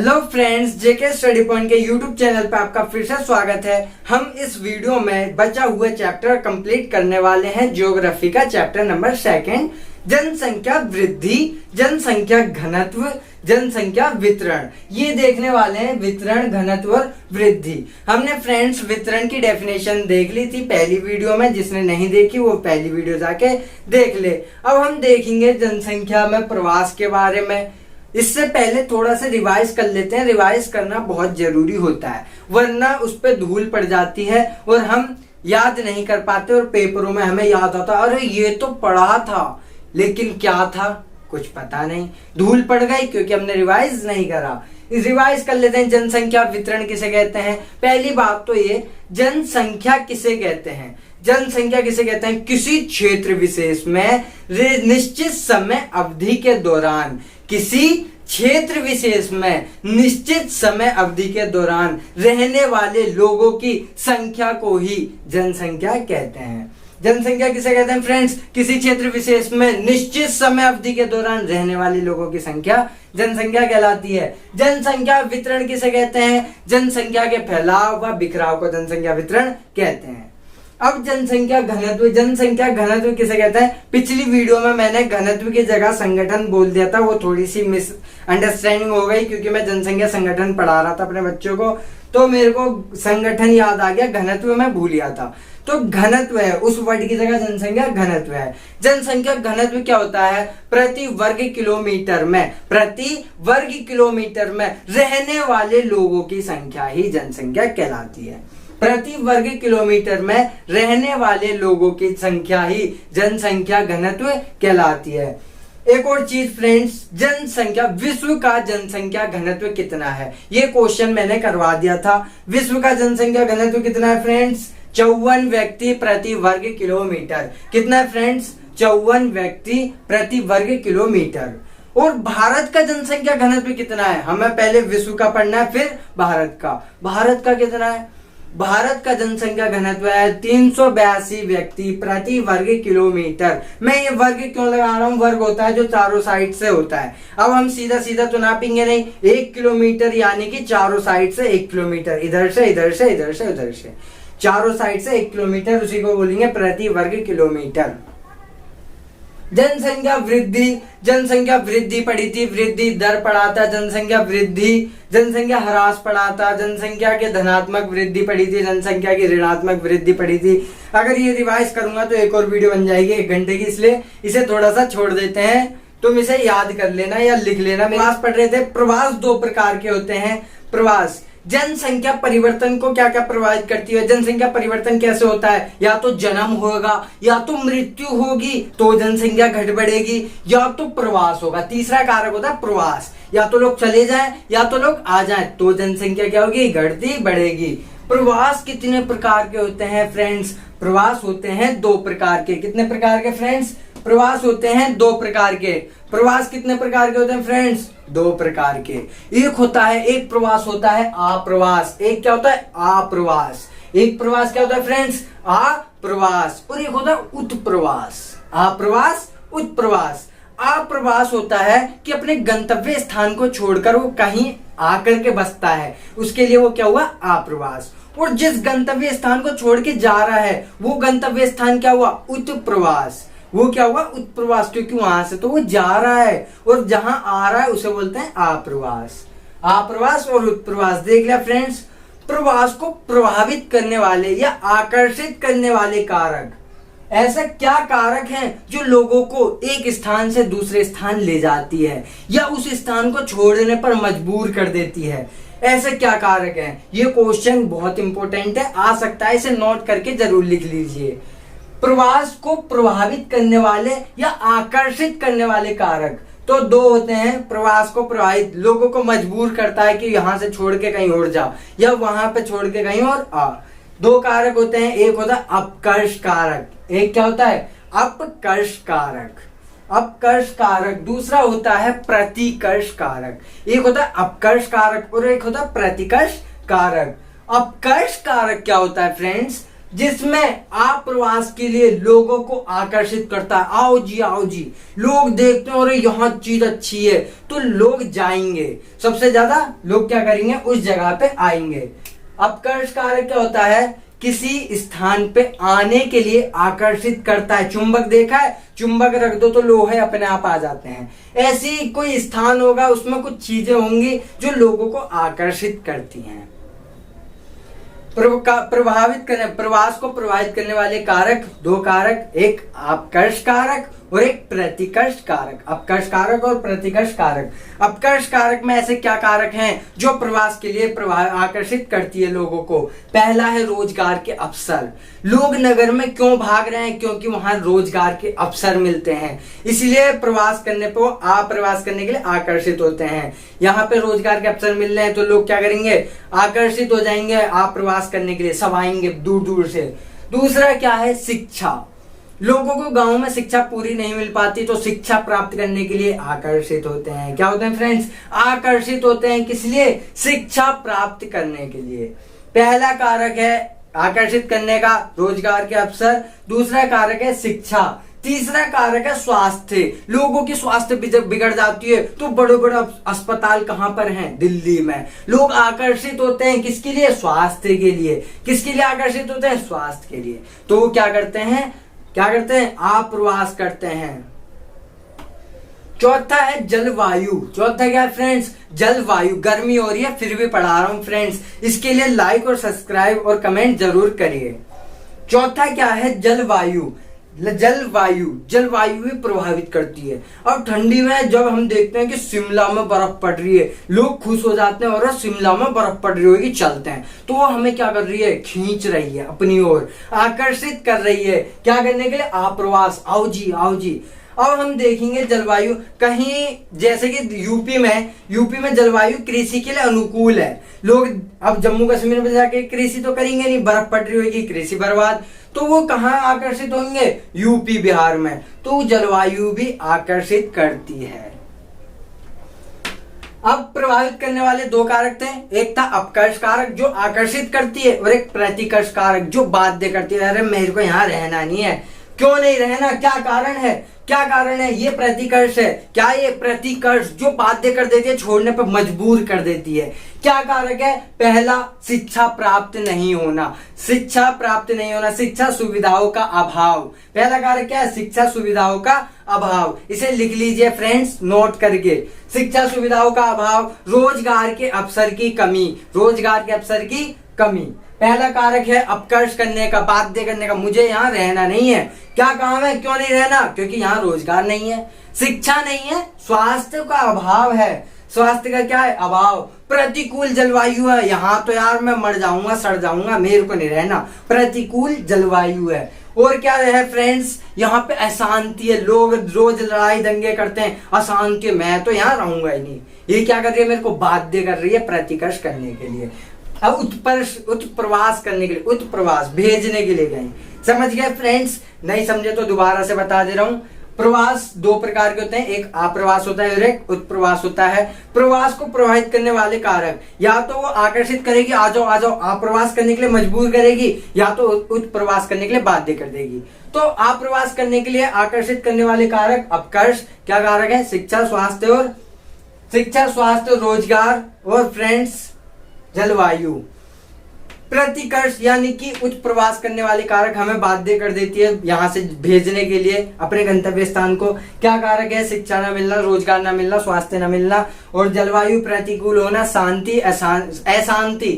Hello friends, जेके study point के YouTube channel पर आपका फिर से स्वागत है। हम इस वीडियो में बचा हुआ चैप्टर कंप्लीट करने वाले हैं। ज्योग्राफी का चैप्टर नंबर 2, जनसंख्या वृद्धि, जनसंख्या घनत्व, जनसंख्या वितरण। ये देखने वाले हैं वितरण, घनत्व और वृद्धि। हमने फ्रेंड्स वितरण की डेफिनेशन देख ली थी पहली वीडियो में। जिसने नहीं देखी वो पहली वीडियो जाके देख ले। अब हम देखेंगे जनसंख्या में प्रवास के बारे में। इससे पहले थोड़ा सा रिवाइज कर लेते हैं। रिवाइज करना बहुत जरूरी होता है, वरना उस पर धूल पड़ जाती है और हम याद नहीं कर पाते और पेपरों में हमें याद आता अरे ये तो पढ़ा था, लेकिन क्या था कुछ पता नहीं, धूल पड़ गई क्योंकि हमने रिवाइज नहीं करा। रिवाइज कर लेते हैं। जनसंख्या वितरण किसे कहते हैं? पहली बात तो ये, जनसंख्या किसे कहते हैं? जनसंख्या किसे कहते हैं? किसी क्षेत्र विशेष में निश्चित समय अवधि के दौरान, किसी क्षेत्र विशेष में निश्चित समय अवधि के दौरान रहने वाले लोगों की संख्या को ही जनसंख्या कहते हैं। जनसंख्या किसे कहते हैं फ्रेंड्स? किसी क्षेत्र विशेष में निश्चित समय अवधि के दौरान रहने वाले लोगों की संख्या जनसंख्या कहलाती है। जनसंख्या वितरण किसे कहते हैं? जनसंख्या के फैलाव व बिखराव को जनसंख्या वितरण कहते हैं। अब जनसंख्या घनत्व, जनसंख्या घनत्व किसे कहते हैं? पिछली वीडियो में मैंने घनत्व की जगह संगठन बोल दिया था, वो थोड़ी सी मिस अंडरस्टैंडिंग हो गई क्योंकि मैं जनसंख्या संगठन पढ़ा रहा था अपने बच्चों को, तो मेरे को संगठन याद आ गया, घनत्व में भूल गया था। तो घनत्व है, उस वर्ड की जगह जनसंख्या घनत्व है। जनसंख्या घनत्व क्या होता है? प्रति वर्ग किलोमीटर में, प्रति वर्ग किलोमीटर में रहने वाले लोगों की संख्या ही जनसंख्या कहलाती है। प्रति वर्ग किलोमीटर में रहने वाले लोगों की संख्या ही जनसंख्या घनत्व कहलाती है। एक और चीज फ्रेंड्स, जनसंख्या, विश्व का जनसंख्या घनत्व कितना है? ये क्वेश्चन मैंने करवा दिया था। विश्व का जनसंख्या घनत्व कितना है फ्रेंड्स? 54 व्यक्ति प्रति वर्ग किलोमीटर। कितना है फ्रेंड्स? 54 व्यक्ति प्रति वर्ग किलोमीटर। और भारत का जनसंख्या घनत्व कितना है? हमें पहले विश्व का पढ़ना है, फिर भारत का। भारत का कितना है? भारत का जनसंख्या घनत्व है 382 व्यक्ति प्रति वर्ग किलोमीटर। मैं ये वर्ग क्यों लगा रहा हूँ? वर्ग होता है जो चारों साइड से होता है। अब हम सीधा सीधा तो नापेंगे नहीं, 1 किलोमीटर यानी कि चारों साइड से 1 किलोमीटर, इधर से इधर से इधर से उधर से, चारों साइड से 1 किलोमीटर, उसी को बोलेंगे प्रति वर्ग किलोमीटर। जनसंख्या वृद्धि, जनसंख्या वृद्धि पढ़ी थी, वृद्धि दर पढ़ा था, जनसंख्या वृद्धि, जनसंख्या ह्रास पढ़ा था, जनसंख्या के धनात्मक वृद्धि पढ़ी थी, जनसंख्या की ऋणात्मक वृद्धि पढ़ी थी। अगर ये रिवाइज करूंगा तो एक और वीडियो बन जाएगी 1 घंटे की, इसलिए इसे थोड़ा सा छोड़ देते हैं। तुम इसे याद कर लेना या लिख लेना। प्रवास पढ़ रहे थे। प्रवास 2 प्रकार के होते हैं। प्रवास जनसंख्या परिवर्तन को क्या क्या प्रभावित करती है? जनसंख्या परिवर्तन कैसे होता है? या तो जन्म होगा, या तो मृत्यु होगी तो जनसंख्या घट बढ़ेगी, या तो प्रवास होगा। तीसरा कारक होता है प्रवास। या तो लोग चले जाएं या तो लोग आ जाएं तो जनसंख्या क्या होगी? घटती बढ़ेगी। प्रवास कितने प्रकार के होते हैं फ्रेंड्स? प्रवास होते हैं 2 प्रकार के। कितने प्रकार के फ्रेंड्स? प्रवास होते हैं 2 प्रकार के। प्रवास कितने प्रकार के होते हैं फ्रेंड्स? 2 प्रकार के। एक प्रवास होता है अप्रवास। एक क्या होता है? अप्रवास। एक प्रवास क्या होता है फ्रेंड्स? अप्रवास। और एक होता है उत्प्रवास। अप्रवास, उत्प्रवास। अप्रवास होता है कि अपने गंतव्य स्थान को छोड़कर वो कहीं आकर के बसता है, उसके लिए वो क्या हुआ? अप्रवास। और जिस गंतव्य स्थान को छोड़ के जा रहा है वो गंतव्य स्थान क्या हुआ? उत्प्रवास। वो क्या हुआ? उत्प्रवास, क्योंकि वहां से तो वो जा रहा है और जहां आ रहा है उसे बोलते हैं अप्रवास। अप्रवास और उत्प्रवास देख लिया फ्रेंड्स। प्रवास को प्रभावित करने वाले या आकर्षित करने वाले कारक, ऐसा क्या कारक हैं जो लोगों को एक स्थान से दूसरे स्थान ले जाती है या उस स्थान को छोड़ने पर मजबूर कर देती है? ऐसे क्या कारक हैं? ये क्वेश्चन बहुत इंपॉर्टेंट है, आ सकता है, इसे नोट करके जरूर लिख लीजिए। प्रवास को प्रभावित करने वाले या आकर्षित करने वाले कारक तो 2 होते हैं। प्रवास को प्रभावित, लोगों को मजबूर करता है कि यहां से छोड़ के कहीं और जा या वहां पे छोड़ के कहीं और आ। 2 कारक होते हैं। एक होता है अपकर्ष कारक। एक क्या होता है? अपकर्ष कारक, अपकर्ष कारक। दूसरा होता है प्रतिकर्ष कारक। एक होता है अपकर्ष कारक और एक होता है प्रतिकर्ष कारक। अपकर्ष कारक क्या होता है फ्रेंड्स? जिसमें आप्रवास के लिए लोगों को आकर्षित करता है। आओ जी आओ जी, लोग देखते हैं और यहाँ चीज अच्छी है तो लोग जाएंगे, सबसे ज्यादा लोग क्या करेंगे, उस जगह पे आएंगे। अपकर्ष कारक क्या होता है, किसी स्थान पे आने के लिए आकर्षित करता है। चुंबक देखा है, चुंबक रख दो तो लोहे अपने आप आ जाते हैं। ऐसी कोई स्थान होगा, उसमें कुछ चीजें होंगी जो लोगों को आकर्षित करती हैं। प्रवास को प्रभावित करने वाले कारक, दो कारक, एक अपकर्ष कारक और एक प्रतिकर्ष कारक। अपकर्ष कारक और प्रतिकर्ष कारक। अपकर्ष कारक में ऐसे क्या कारक हैं जो प्रवास के लिए आकर्षित करती है लोगों को। पहला है रोजगार के अवसर। लोग नगर में क्यों भाग रहे हैं, क्योंकि वहां रोजगार के अवसर मिलते हैं, इसलिए प्रवास करने पर अप्रवास करने के लिए आकर्षित होते हैं। यहाँ पे रोजगार के अवसर मिल रहे हैं तो लोग क्या करेंगे, आकर्षित हो जाएंगे अप्रवास करने के लिए, सब आएंगे दूर दूर से। दूसरा क्या है, शिक्षा। लोगों को गांव में शिक्षा पूरी नहीं मिल पाती तो शिक्षा प्राप्त करने के लिए आकर्षित होते हैं। क्या होते हैं फ्रेंड्स, आकर्षित होते हैं, किस लिए, शिक्षा प्राप्त करने के लिए। पहला कारक है आकर्षित करने का रोजगार के अवसर, दूसरा कारक है शिक्षा, तीसरा कारक है स्वास्थ्य। लोगों की स्वास्थ्य बिगड़ जाती है तो बड़े बड़े अस्पताल कहां पर हैं, दिल्ली में। लोग आकर्षित होते हैं किसके लिए, स्वास्थ्य के लिए। किसके लिए आकर्षित होते हैं, स्वास्थ्य के लिए। तो वो क्या करते हैं, अप्रवास करते हैं। चौथा है जलवायु। चौथा क्या है फ्रेंड्स, जलवायु। गर्मी हो रही है फिर भी पढ़ा रहा हूं फ्रेंड्स, इसके लिए लाइक और सब्सक्राइब और कमेंट जरूर करिए। चौथा क्या है, जलवायु। जलवायु भी प्रभावित करती है। अब ठंडी में जब हम देखते हैं कि शिमला में बर्फ पड़ रही है, लोग खुश हो जाते हैं और शिमला में बर्फ पड़ रही होगी, चलते हैं। तो वो हमें क्या कर रही है, खींच रही है अपनी ओर, आकर्षित कर रही है। क्या करने के लिए, आप्रवास। आओ जी आओ जी। अब हम देखेंगे जलवायु, कहीं जैसे कि यूपी में जलवायु कृषि के लिए अनुकूल है। लोग अब जम्मू कश्मीर में जाके कृषि तो करेंगे नहीं, बर्फ पड़ रही होगी, कृषि बर्बाद। तो वो कहाँ आकर्षित होंगे, यूपी बिहार में। तो जलवायु भी आकर्षित करती है। अब प्रभावित करने वाले दो कारक थे, एक था अपकर्ष कारक जो आकर्षित करती है और एक प्रतिकर्ष कारक जो बाध्य करती है। अरे मेरे को यहाँ रहना नहीं है, क्यों नहीं रहना, क्या कारण है, क्या कारण है, ये प्रतिकर्ष है। क्या ये प्रतिकर्ष जो बाध्य कर देती है, छोड़ने पर मजबूर कर देती है। क्या कारक है, पहला शिक्षा प्राप्त नहीं होना। शिक्षा प्राप्त नहीं होना, शिक्षा सुविधाओं का अभाव। पहला कारक क्या है, शिक्षा सुविधाओं का अभाव। इसे लिख लीजिए फ्रेंड्स नोट करके, शिक्षा सुविधाओं का अभाव, रोजगार के अवसर की कमी। रोजगार के अवसर की कमी पहला कारक है अपकर्ष करने का, बाध्य करने का। मुझे यहाँ रहना नहीं है, क्या काम है, क्यों नहीं रहना, क्योंकि यहाँ रोजगार नहीं है, शिक्षा नहीं है, स्वास्थ्य का अभाव है। स्वास्थ्य का क्या है, अभाव। प्रतिकूल जलवायु है, यहाँ तो यार मैं मर जाऊंगा, सड़ जाऊंगा, मेरे को नहीं रहना, प्रतिकूल जलवायु है। और क्या है फ्रेंड्स, यहाँ पे अशांति है, लोग रोज लड़ाई दंगे करते हैं, अशांति है, मैं तो यहाँ रहूंगा ही नहीं। ये क्या कर रही है, मेरे को बाध्य कर रही है प्रतिकर्ष करने के लिए। अब उत्प्रवास करने के लिए, उत्प्रवास भेजने के लिए गए। समझ गए फ्रेंड्स, नहीं समझे तो दोबारा से बता दे रहा हूं। प्रवास दो प्रकार के होते हैं, एक आप्रवास होता है और एक उत्प्रवास होता है। प्रवास को प्रभावित करने वाले कारक, या तो वो आकर्षित करेगी, आ जाओ आ जाओ, आप्रवास करने के लिए मजबूर करेगी, या तो उत्प्रवास करने के लिए बाध्य कर देगी। तो आप्रवास करने के लिए आकर्षित करने वाले कारक अपकर्ष, क्या कारक है, शिक्षा स्वास्थ्य रोजगार और फ्रेंड्स जलवायु। प्रतिकर्ष यानी कि उत्प्रवास करने वाले कारक हमें बाध्य कर देती है यहाँ से भेजने के लिए अपने गंतव्य स्थान को। क्या कारक है, शिक्षा ना मिलना, रोजगार ना मिलना, स्वास्थ्य ना मिलना। और जलवायु प्रतिकूल होना, शांति अशांति,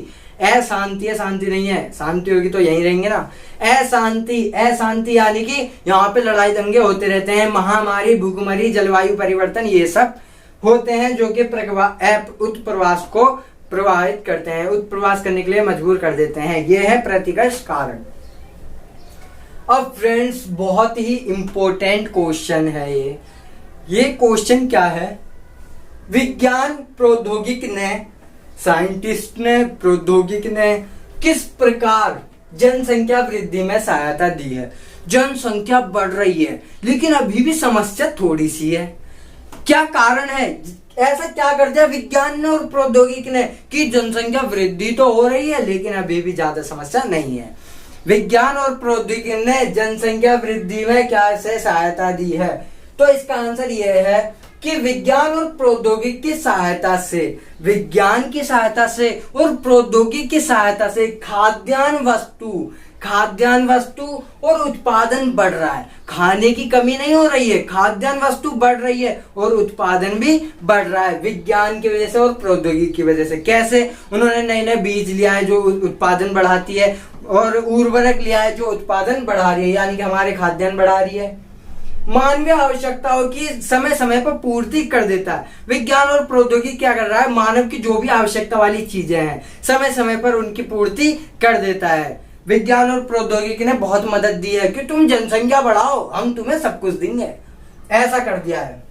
शांति नहीं है, शांति होगी तो यहीं रहेंगे ना। अशांति यानी कि यहाँ पे लड़ाई दंगे होते रहते हैं, महामारी, भूखमरी, जलवायु परिवर्तन, ये सब होते हैं जो कि उत्प्रवास को प्रभावित करते हैं, उत्प्रवास करने के लिए मजबूर कर देते हैं। यह है प्रतिकर्ष कारण। अब फ्रेंड्स बहुत ही इंपॉर्टेंट क्वेश्चन है ये क्वेश्चन क्या है, विज्ञान प्रौद्योगिक ने, साइंटिस्ट ने, प्रौद्योगिक ने किस प्रकार जनसंख्या वृद्धि में सहायता दी है। जनसंख्या बढ़ रही है लेकिन अभी भी समस्या थोड़ी सी है। क्या कारण है, ऐसा क्या कर दिया विज्ञान ने और प्रौद्योगिकी ने कि जनसंख्या वृद्धि तो हो रही है लेकिन अभी भी ज्यादा समस्या नहीं है। विज्ञान और प्रौद्योगिकी ने जनसंख्या वृद्धि में क्या से सहायता दी है? तो इसका आंसर यह है कि विज्ञान और प्रौद्योगिकी की सहायता से, विज्ञान की सहायता से और प्रौद्योगिकी की सहायता से खाद्यान्न वस्तु और उत्पादन बढ़ रहा है। खाने की कमी नहीं हो रही है, खाद्यान्न वस्तु बढ़ रही है और उत्पादन भी बढ़ रहा है विज्ञान की वजह से और प्रौद्योगिकी की वजह से। कैसे? उन्होंने नए नए बीज लिया है जो उत्पादन बढ़ाती है, और उर्वरक लिया है जो उत्पादन बढ़ा रही है, यानी कि हमारे खाद्यान्न बढ़ा रही है। मानवीय आवश्यकताओं की समय समय पर पूर्ति कर देता है। विज्ञान और प्रौद्योगिकी क्या कर रहा है? मानव की जो भी आवश्यकता वाली चीजें हैं समय समय पर उनकी पूर्ति कर देता है। विज्ञान और प्रौद्योगिकी ने बहुत मदद दी है कि तुम जनसंख्या बढ़ाओ, हम तुम्हें सब कुछ देंगे, ऐसा कर दिया है।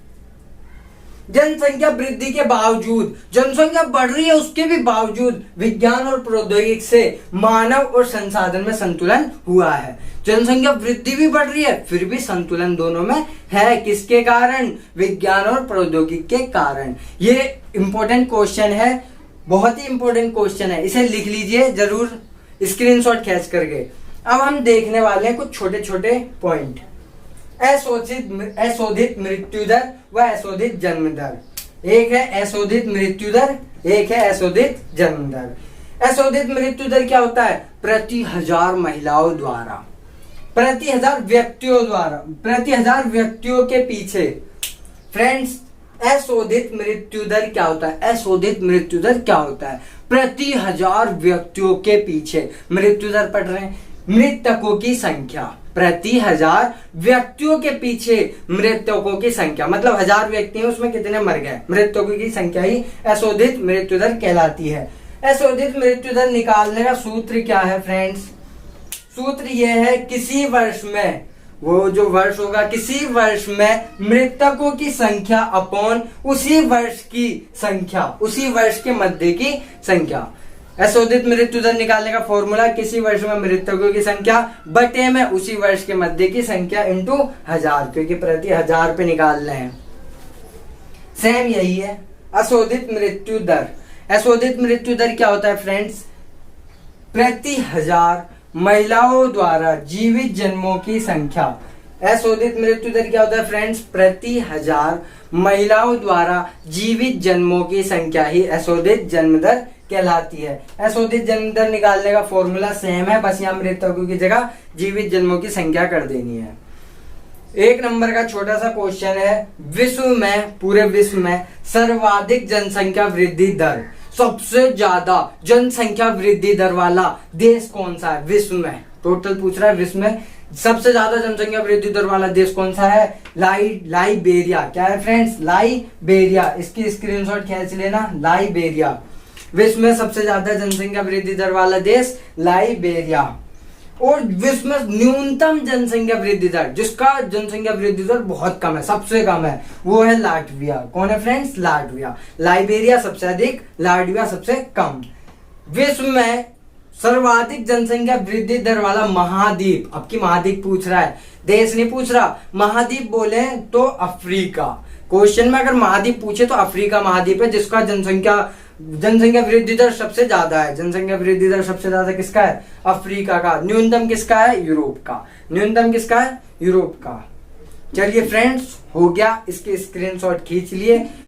जनसंख्या वृद्धि के बावजूद, जनसंख्या बढ़ रही है उसके भी बावजूद विज्ञान और प्रौद्योगिकी से मानव और संसाधन में संतुलन हुआ है। जनसंख्या वृद्धि भी बढ़ रही है, फिर भी संतुलन दोनों में है। किसके कारण? विज्ञान और प्रौद्योगिकी के कारण। ये इंपॉर्टेंट क्वेश्चन है, बहुत ही इंपॉर्टेंट क्वेश्चन है, इसे लिख लीजिए जरूर स्क्रीनशॉट खींच करके। अब हम देखने वाले हैं कुछ छोटे छोटे पॉइंट। अशोधित मृत्यु दर व अशोधित जन्म दर। एक है अशोधित मृत्यु दर, एक है अशोधित जन्म दर। अशोधित मृत्यु दर क्या होता है? प्रति हजार महिलाओं द्वारा, प्रति हजार व्यक्तियों द्वारा, प्रति हजार व्यक्तियों के पीछे। फ्रेंड्स, अशोधित मृत्यु दर क्या होता है? अशोधित मृत्यु दर क्या होता है? प्रति हजार व्यक्तियों के पीछे मृत्यु दर पढ़ रहे हैं। मृतकों की संख्या, प्रति हजार व्यक्तियों के पीछे मृतकों की संख्या, मतलब 1000 व्यक्ति हैं उसमें कितने मर गए, मृतकों की संख्या ही अशोधित मृत्यु दर कहलाती है। अशोधित मृत्यु दर निकालने का सूत्र क्या है फ्रेंड्स? सूत्र यह है, किसी वर्ष में, वो जो वर्ष होगा, किसी वर्ष में मृतकों की संख्या अपॉन उसी वर्ष की संख्या, उसी वर्ष के मध्य की संख्या। अशोधित मृत्यु दर निकालने का फॉर्मूला, किसी वर्ष में मृतकों की संख्या बटे में उसी वर्ष के मध्य की संख्या इंटू 1000, क्योंकि प्रति 1000 पे निकाल रहे हैं। सेम यही है अशोधित मृत्यु दर। अशोधित मृत्यु दर क्या होता है फ्रेंड्स? प्रति 1000 महिलाओं द्वारा जीवित जन्मों की संख्या। अशोधित मृत्यु दर क्या होता है फ्रेंड्स? प्रति 1000 महिलाओं द्वारा जीवित जन्मों की संख्या ही अशोधित जन्म दर कहलाती है। अशोधित जन्म दर निकालने का फॉर्मूला सेम है, बस यहाँ मृतकों की जगह जीवित जन्मों की संख्या कर देनी है। 1 नंबर का छोटा सा क्वेश्चन है, विश्व में, पूरे विश्व में सर्वाधिक जनसंख्या वृद्धि दर, सबसे ज्यादा जनसंख्या वृद्धि दर वाला देश कौन सा है विश्व में? टोटल पूछ रहा है, विश्व में सबसे ज्यादा जनसंख्या वृद्धि दर वाला देश कौन सा है? लाइबेरिया। क्या है फ्रेंड्स? लाइबेरिया। इसकी स्क्रीनशॉट खींच लेना, लाइबेरिया। विश्व में सबसे ज्यादा जनसंख्या वृद्धि दर वाला देश लाइबेरिया। और विश्व में न्यूनतम जनसंख्या वृद्धि दर, जिसका जनसंख्या वृद्धि दर बहुत कम है, सबसे कम है, वो है लाटविया। कौन है फ्रेंड्स? लाटविया। लाइबेरिया सबसे अधिक, लाटविया सबसे कम। विश्व में सर्वाधिक जनसंख्या वृद्धि दर वाला महाद्वीप, अब की महाद्वीप पूछ रहा है, देश नहीं पूछ रहा, महाद्वीप बोले तो अफ्रीका। क्वेश्चन में अगर महाद्वीप पूछे तो अफ्रीका महाद्वीप है, जिसका जनसंख्या वृद्धि दर सबसे ज्यादा है। जनसंख्या वृद्धि दर सबसे ज्यादा किसका है? अफ्रीका का। न्यूनतम किसका है? यूरोप का। न्यूनतम किसका है? यूरोप का। चलिए फ्रेंड्स, हो गया, इसके स्क्रीनशॉट खींच लिए।